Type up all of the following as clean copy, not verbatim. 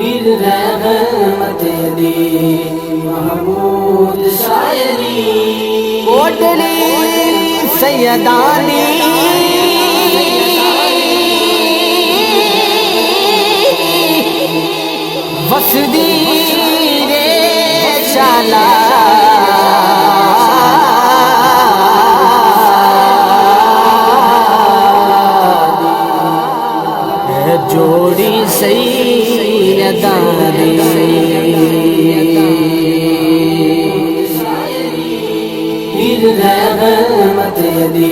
पीर रहमत दी महमूद शायरी कोटली सैयदानी वसदी रे शाला जोड़ी सैयदानी पीर रहमत दी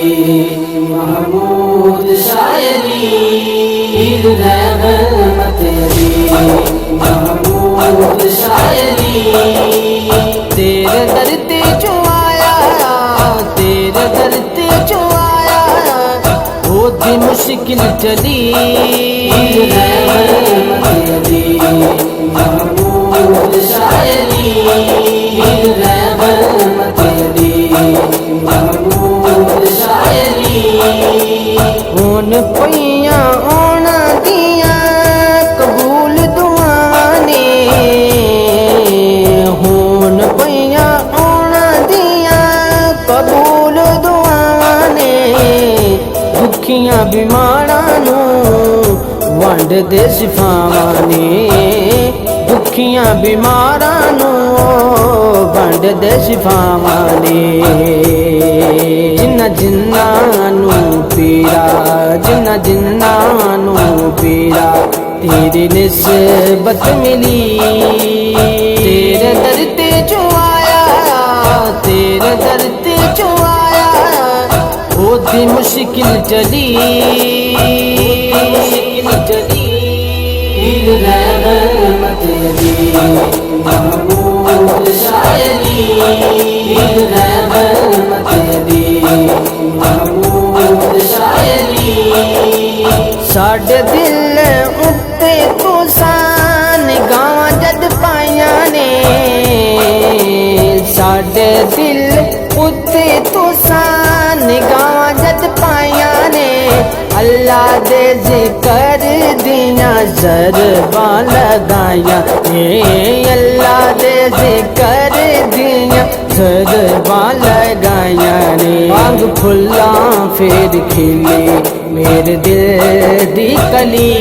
महमूद शायरी पीर रहमत दी महमूद शायरी तेरे दर ते जो आया तेरे दर ते जो आया वो दी मुश्किल चली महमूद शायरी रहमत दी महमूद शायरी हुन पईयां आना दिया कबूल दुआने हुन पईयां आना दिया कबूल दुआने दुखियां बीमारां नूं वंड दे शिफावां ने दुखियां बीमारां नूं वंड दे शिफावां ने जिन्ना जिन्ना नूं पीड़ा जिन्ना जिन्ना नूं पीड़ा तेरी निस्बत मिली तेरे दर ते जो आया तेरे दर ते जो आया ओदी मुश्किल चली रहमत दी महमूद शायरी रहमत दी महमूद शायरी साडे दिल उत्ते तुसां निगाहां जद पाइयां ने साडे दिल उत्ते तुसां निगाहां जद पाइयां ने अल्लाह दे जिक्र दियां ज़रबां लगाया अल्लाह दे जिक्र दियां ज़रबां लगाया ने अंग फुल्ला फिर खिले मेरे दिल दी कली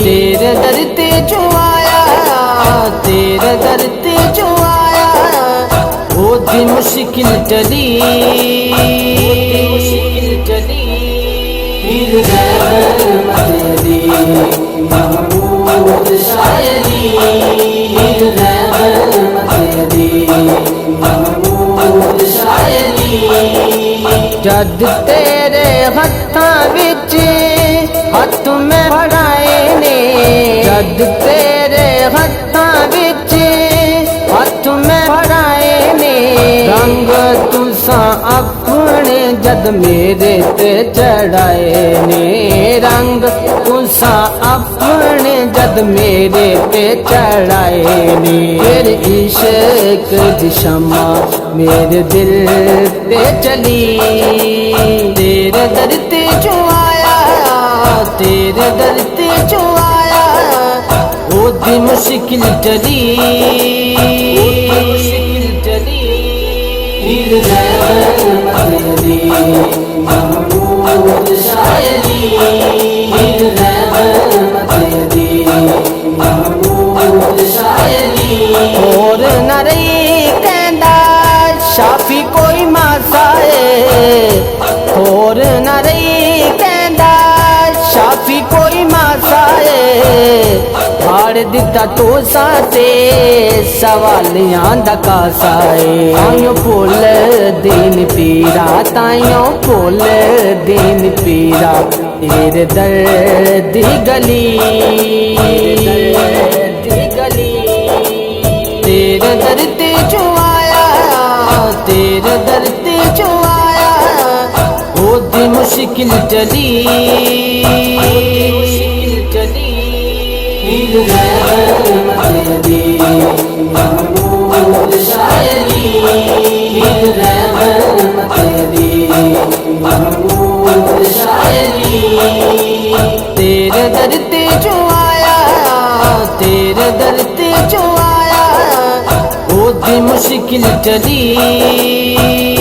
तेरे दर ते जो आया तेरे दर ते जो आया वो दी मुश्किल चली रहमत दी महमूद शायरी रहमत दी महमूद शायरी जद तेरे हत्थां विच हथ में फड़ाए ने जद तेरे हत्थां विच हथ में फड़ाए ने रंग तुसां अपने जद मेरे ते चढ़ाए ने रंग तुसां अपने जद मेरे ते चढ़ाए ने फिर इश्क दी शम्मा मेरे दिल ते चली तेरे दर ते जो आया तेरे दर ते जो आया वो दी मुश्किल चली रहमत दी महमूद शायरी रहमत दी महमूद शायरी और न रही कहंदा शाफी कोई मासाए और न रही कहंदा शाफी कोई मासाए फाड़ दिता तो साते सवालियां दा कासाए ताइयों फुल दिन पीड़ा ताइयों फुल दिन पीड़ा तेरे दर्द दी गली तेरे दर ते जो आया तेरे दर ते जो आया वो दी मुश्किल चली रहमत दी महमूद शायरी रहमत दी महमूद शायरी तेरे दर ते जो आया तेरे दर ते जो आया ओदी मुश्किल टली।